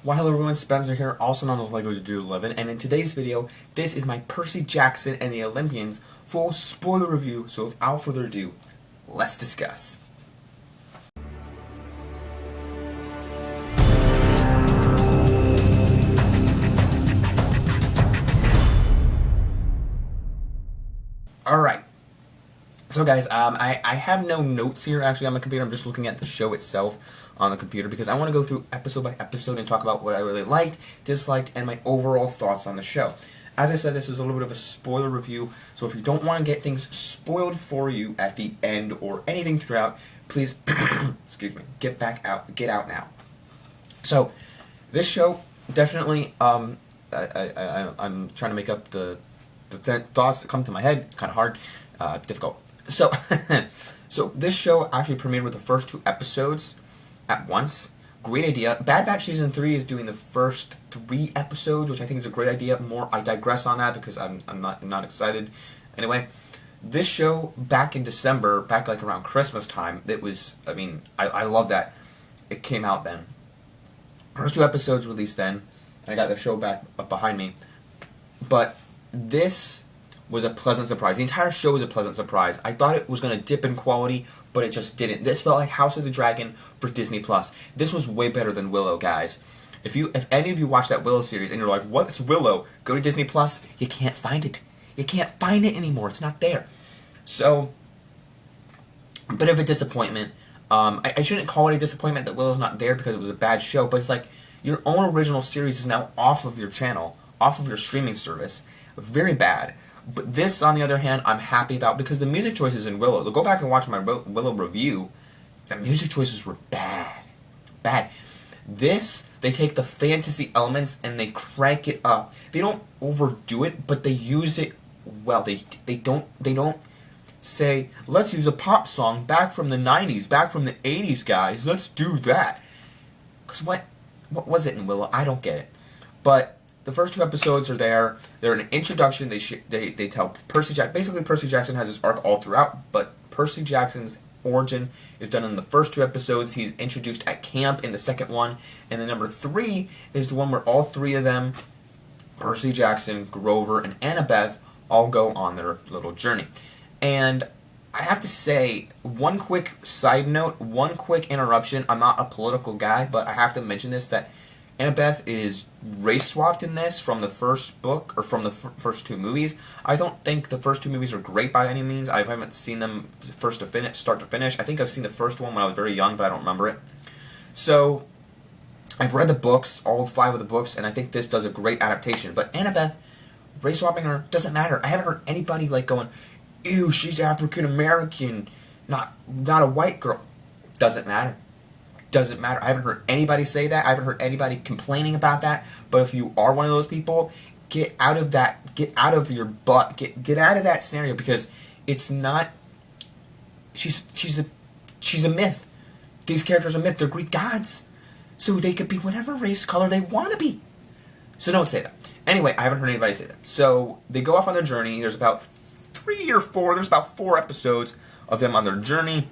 Well, hello everyone, Spencer here, also known as LEGO Dude 11, and in today's video, this is my Percy Jackson and the Olympians full spoiler review, so without further ado, let's discuss. Alright, so guys, I have no notes here actually on my computer. I'm just looking at the show itself on the computer because I want to go through episode by episode and talk about what I really liked, disliked, and my overall thoughts on the show. As I said, this is a little bit of a spoiler review, so if you don't want to get things spoiled for you at the end or anything throughout, please, excuse me, get out now. So, this show definitely, I'm trying to make up the thoughts that come to my head. Kind of hard, difficult. So, so this show actually premiered with the first 2 episodes at once. Great idea. Bad Batch Season 3 is doing the first 3 episodes, which I think is a great idea. I digress on that because I'm not excited. Anyway, this show back in December, back like around Christmas time, I love that it came out then. First 2 episodes released then, and I got the show back up behind me. But this was a pleasant surprise. The entire show was a pleasant surprise. I thought it was going to dip in quality, but it just didn't. This felt like House of the Dragon for Disney+. This was way better than Willow, guys. If any of you watched that Willow series and you're like, what's Willow? Go to Disney+. You can't find it. You can't find it anymore. It's not there. So, a bit of a disappointment. I shouldn't call it a disappointment that Willow's not there because it was a bad show, but it's like your own original series is now off of your channel, off of your streaming service. Very bad. But this, on the other hand, I'm happy about because the music choices in Willow, go back and watch my Willow review, the music choices were bad. Bad. This, they take the fantasy elements and they crank it up. They don't overdo it, but they use it well. They don't say, let's use a pop song back from the 90s, back from the 80s, guys. Let's do that. Because what was it in Willow? I don't get it. But the first 2 episodes are there. They're an introduction. They tell Percy Jackson. Basically, Percy Jackson has his arc all throughout, but Percy Jackson's origin is done in the first 2 episodes. He's introduced at camp in the second one, and then number 3 is the one where all 3 of them, Percy Jackson, Grover, and Annabeth, all go on their little journey. And I have to say, one quick side note, one quick interruption. I'm not a political guy, but I have to mention this, that Annabeth is race swapped in this from the first book, or from the first 2 movies. I don't think the first 2 movies are great by any means. I haven't seen them start to finish. I think I've seen the first one when I was very young, but I don't remember it. So, I've read the books, all 5 of the books, and I think this does a great adaptation. But Annabeth, race swapping her, doesn't matter. I haven't heard anybody like going, ew, she's African American, not a white girl. Doesn't matter. Doesn't matter. I haven't heard anybody say that. I haven't heard anybody complaining about that. But if you are one of those people, get out of that. Get out of your butt. Get out of that scenario because it's not. She's a myth. These characters are myth. They're Greek gods, so they could be whatever race, color they want to be. So don't say that. Anyway, I haven't heard anybody say that. So they go off on their journey. There's about 3 or 4. There's about 4 episodes of them on their journey.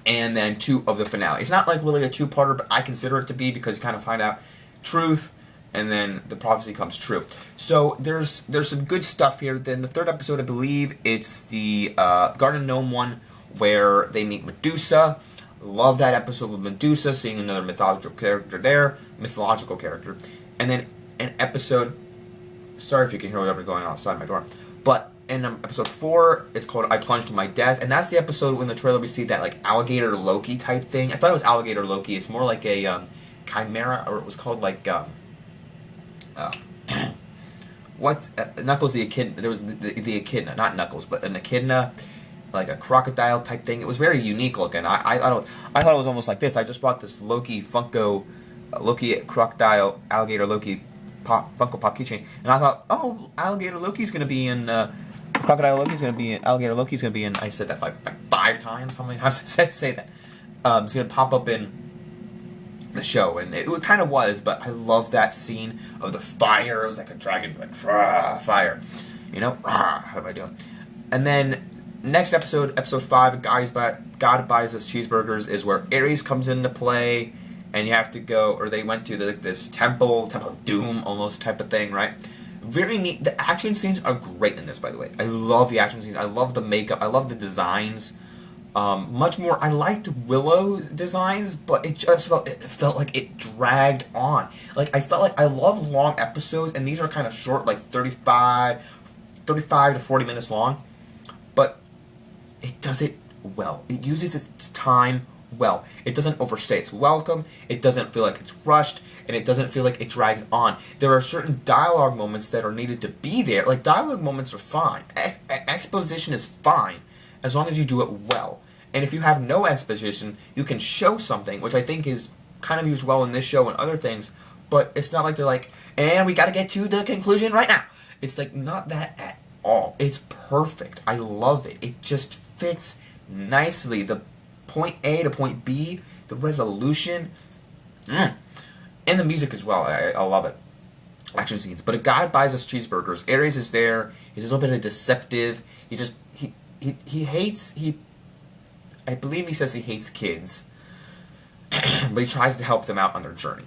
And then 2 of the finale. It's not like really a 2-parter, but I consider it to be because you kind of find out truth, and then the prophecy comes true. So there's some good stuff here. Then the 3rd episode, I believe, it's the Garden Gnome one where they meet Medusa. Love that episode with Medusa, seeing another mythological character there. And then an episode, sorry if you can hear whatever's going on outside my door, but in episode 4, it's called I Plunged to My Death, and that's the episode when the trailer we see that like alligator Loki type thing. I thought it was alligator Loki. It's more like a chimera, or it was called like what Knuckles the Echidna. There was the Echidna, not Knuckles, but an Echidna, like a crocodile type thing. It was very unique looking. I thought it was almost like this. I just bought this Loki Funko, Loki crocodile alligator Loki Funko Pop keychain, and I thought, oh, alligator Loki's gonna be in. Crocodile Loki's going to be in, alligator Loki's going to be in, I said that five times, how many times did I say that? It's going to pop up in the show, and it kind of was, but I love that scene of the fire. It was like a dragon, like, fire, you know, how am I doing? And then, next episode, episode 5, God Buys Us Cheeseburgers, is where Ares comes into play, and you have to go, or they went to this temple of doom almost type of thing, right? Very neat. The action scenes are great in this, by the way. I love the action scenes. I love the makeup. I love the designs. Much more. I liked Willow's designs, but it felt like it dragged on. Like I felt like I love long episodes, and these are kind of short, like 35 to 40 minutes long. But it does it well. It uses its time well. It doesn't overstay its welcome. It doesn't feel like it's rushed, and it doesn't feel like it drags on. There are certain dialogue moments that are needed to be there. Like, dialogue moments are fine. Exposition is fine, as long as you do it well. And if you have no exposition, you can show something, which I think is kind of used well in this show and other things, but it's not like they're like, and we gotta get to the conclusion right now. It's like, not that at all. It's perfect. I love it. It just fits nicely. The point A to point B, the resolution, and the music as well. I love it. Action scenes. But a guy buys us cheeseburgers. Aries is there. He's a little bit of deceptive. He hates, I believe he says he hates kids, but he tries to help them out on their journey.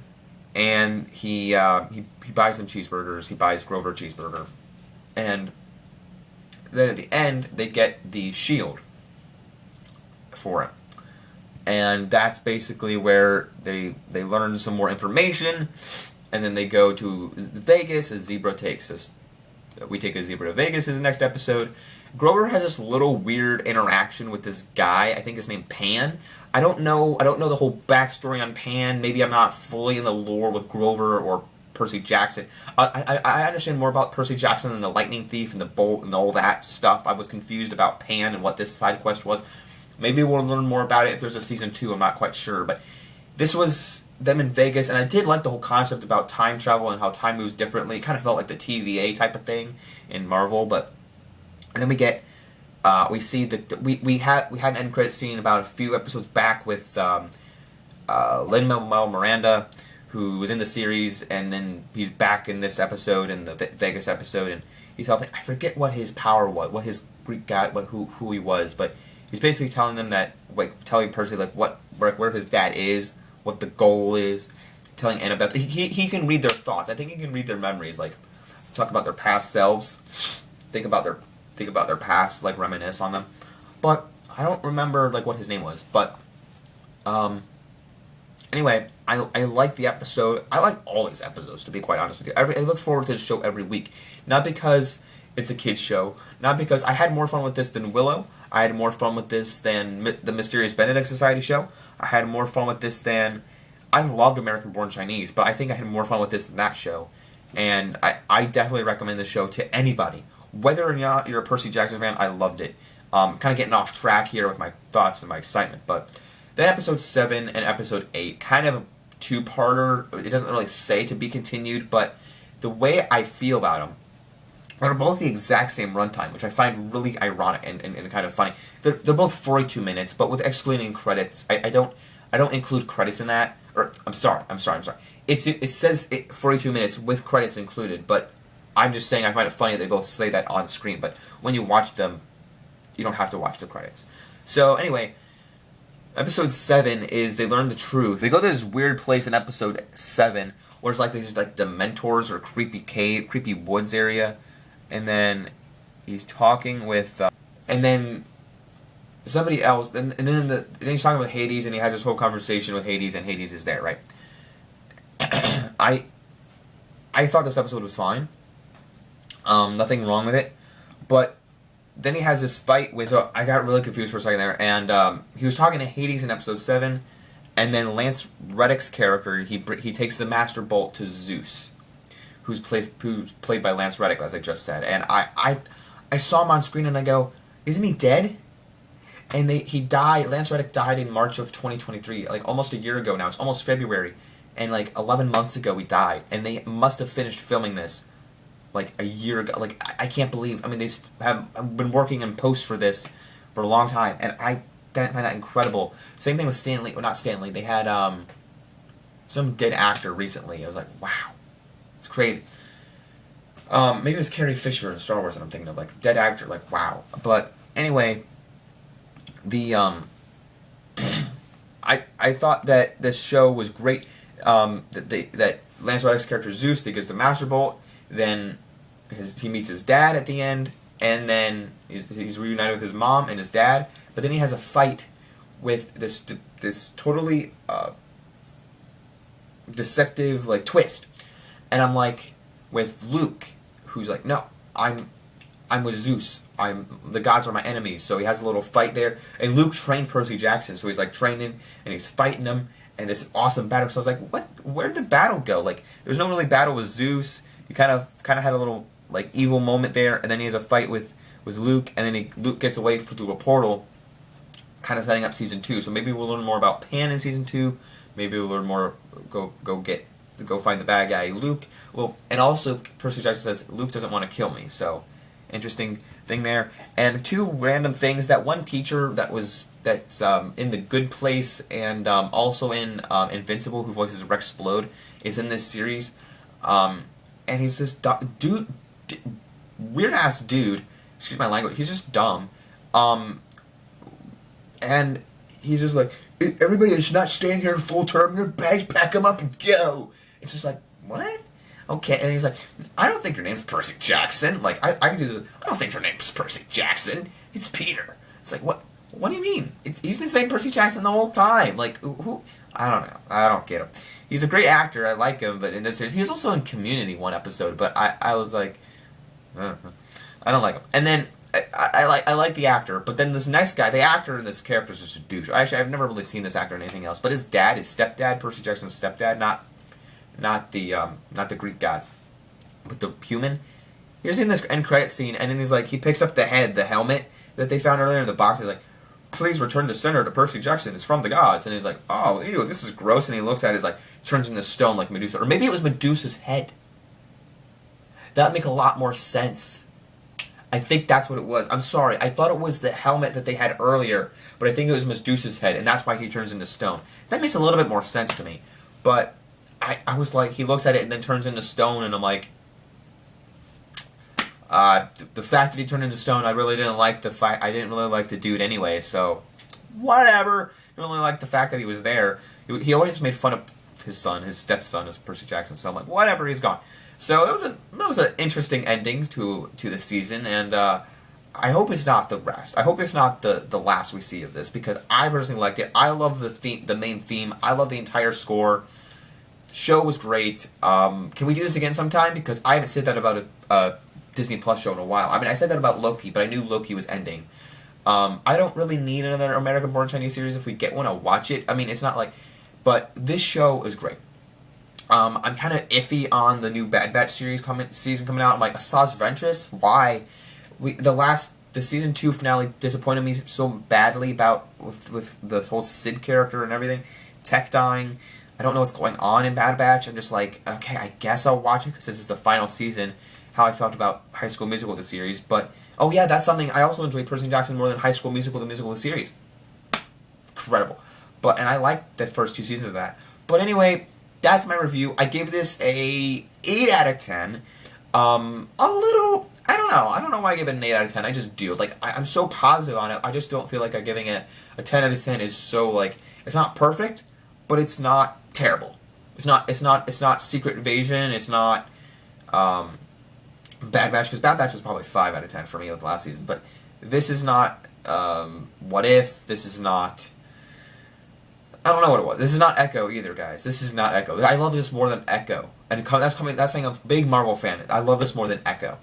And he buys them cheeseburgers. He buys Grover a cheeseburger. And then at the end, they get the shield for him. And that's basically where they learn some more information, and then they go to Vegas. A zebra takes us. We take a zebra to Vegas. Is the next episode. Grover has this little weird interaction with this guy. I think his name Pan. I don't know the whole backstory on Pan. Maybe I'm not fully in the lore with Grover or Percy Jackson. I understand more about Percy Jackson than the Lightning Thief and the Bolt and all that stuff. I was confused about Pan and what this side quest was. Maybe we'll learn more about it if there's a season 2. I'm not quite sure. But this was them in Vegas, and I did like the whole concept about time travel and how time moves differently. It kind of felt like the TVA type of thing in Marvel. But and then we get we see we had an end credit scene about a few episodes back with Lin-Manuel Miranda, who was in the series, and then he's back in this episode, in the Vegas episode, and he's helping. I forget what his power was, what his Greek guy, who he was, but he's basically telling them that, like, telling Percy like where his dad is, what the goal is, telling Annabeth. He can read their thoughts. I think he can read their memories, like talk about their past selves, think about their past, like reminisce on them. But I don't remember like what his name was. But anyway, I like the episode. I like all these episodes, to be quite honest with you. I look forward to the show every week, not because it's a kids show, not because I had more fun with this than Willow. I had more fun with this than the Mysterious Benedict Society show. I had more fun with this than... I loved American Born Chinese, but I think I had more fun with this than that show. And I definitely recommend this show to anybody. Whether or not you're a Percy Jackson fan, I loved it. Kind of getting off track here with my thoughts and my excitement, but then episode 7 and episode 8, kind of a two-parter. It doesn't really say to be continued, but the way I feel about them, they're both the exact same runtime, which I find really ironic and kind of funny. They're both 42 minutes, but with excluding credits. I don't include credits in that. Or I'm sorry. It says 42 minutes with credits included, but I'm just saying I find it funny that they both say that on screen. But when you watch them, you don't have to watch the credits. So anyway, episode 7 is they learn the truth. They go to this weird place in episode 7 where it's like these like Dementors or creepy woods area. And then he's talking with, and then somebody else, and then he's talking with Hades, and he has this whole conversation with Hades, and Hades is there, right? I thought this episode was fine. Nothing wrong with it, but then he has this fight with. So I got really confused for a second there, and he was talking to Hades in episode 7, and then Lance Reddick's character he takes the Master Bolt to Zeus, who's played by Lance Reddick, as I just said. And I saw him on screen and I go, isn't he dead? And he died. Lance Reddick died in March of 2023, like almost a year ago now. It's almost February, and like 11 months ago he died. And they must have finished filming this like a year ago. Like I can't believe. I mean, they have been working in post for this for a long time, and I find that incredible. Same thing with Stanley. Well, not Stanley. They had some dead actor recently. I was like, wow. It's crazy. Maybe it was Carrie Fisher in Star Wars that I'm thinking of, like dead actor, like wow. But anyway, the I thought that this show was great. That Lance Reddick's character Zeus, that gets the Master Bolt, then he meets his dad at the end, and then he's reunited with his mom and his dad. But then he has a fight with this totally deceptive like twist, and I'm like with Luke, who's like, no, I'm with Zeus. The gods are my enemies. So he has a little fight there, and Luke trained Percy Jackson, so he's like training and he's fighting him, and this awesome battle. So I was like, what? Where did the battle go? Like, there's no really battle with Zeus. You kind of had a little like evil moment there, and then he has a fight with Luke, and then Luke gets away through a portal, kind of setting up season 2. So maybe we'll learn more about Pan in season 2. Maybe we'll learn more. Go find the bad guy, Luke. Well, and also Percy Jackson says Luke doesn't want to kill me. So interesting thing there. And 2 random things. That one teacher that's in The Good Place and also in Invincible, who voices Rex Splode, is in this series. And he's this dude, weird ass dude. Excuse my language. He's just dumb. And he's just like, everybody is not staying here full term. Your bags, pack them up and go. It's just like, what? Okay. And he's like, I don't think your name's Percy Jackson. Like, I can do this. I don't think your name's Percy Jackson. It's Peter. It's like, what? What do you mean? He's been saying Percy Jackson the whole time. Like, who? I don't know. I don't get him. He's a great actor. I like him. But in this series, he was also in Community one episode. But I was like, I don't like him. And then I like the actor, but then this next guy, the actor in this character is just a douche. Actually, I've never really seen this actor in anything else. But his dad, his stepdad, Percy Jackson's stepdad, not the Greek god, but the human. He's in this end credit scene, and then he's like, he picks up the helmet that they found earlier in the box. He's like, please return to center to Percy Jackson. It's from the gods. And he's like, oh, ew, this is gross. And he looks at it, he's like, turns into stone like Medusa, or maybe it was Medusa's head. That'd make a lot more sense. I think that's what it was. I'm sorry. I thought it was the helmet that they had earlier, but I think it was Medusa's head, and that's why he turns into stone. That makes a little bit more sense to me. But I was like, he looks at it and then turns into stone, and I'm like, the fact that he turned into stone, I really didn't like the fact. I didn't really like the dude anyway, so whatever. I really liked the fact that he was there. He always made fun of his son, his stepson, as Percy Jackson. So I'm like, whatever, he's gone. So that was an interesting ending to the season, and I hope it's not the rest. I hope it's not the last we see of this, because I personally liked it. I love the main theme. I love the entire score. The show was great. Can we do this again sometime? Because I haven't said that about a Disney Plus show in a while. I mean, I said that about Loki, but I knew Loki was ending. I don't really need another American-born Chinese series. If we get one, I'll watch it. I mean, it's not like, but this show is great. I'm kind of iffy on the new Bad Batch season coming out. I'm like, Asajj Ventress? Why? The season 2 finale disappointed me so badly with the whole Sid character and everything. Tech dying. I don't know what's going on in Bad Batch. I'm just like, okay, I guess I'll watch it because this is the final season. How I felt about High School Musical, the series. But, oh yeah, that's something. I also enjoy Percy Jackson more than High School Musical, the series. Incredible. And I liked the first 2 seasons of that. But anyway, that's my review. I gave this a 8 out of 10. A little, I don't know why I give it an 8 out of 10. I just do. Like, I'm so positive on it. I just don't feel like giving it a 10 out of 10 is so, like, it's not perfect, but it's not terrible. It's not Secret Invasion. It's not Bad Batch, because Bad Batch was probably 5 out of 10 for me with last season. But this is not What If. This is not, I don't know what it was. This is not Echo either, guys. This is not Echo. I love this more than Echo. And that's saying I'm a big Marvel fan. I love this more than Echo.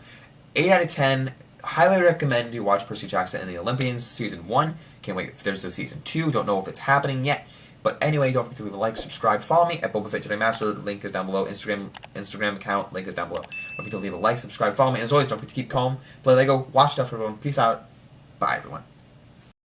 8 out of 10. Highly recommend you watch Percy Jackson and the Olympians Season 1. Can't wait if there's a Season 2. Don't know if it's happening yet. But anyway, don't forget to leave a like, subscribe, follow me at Boba Fett Jedi Master. Link is down below. Instagram account, link is down below. Don't forget to leave a like, subscribe, follow me. And as always, don't forget to keep calm, play Lego, watch stuff, everyone. Peace out. Bye, everyone.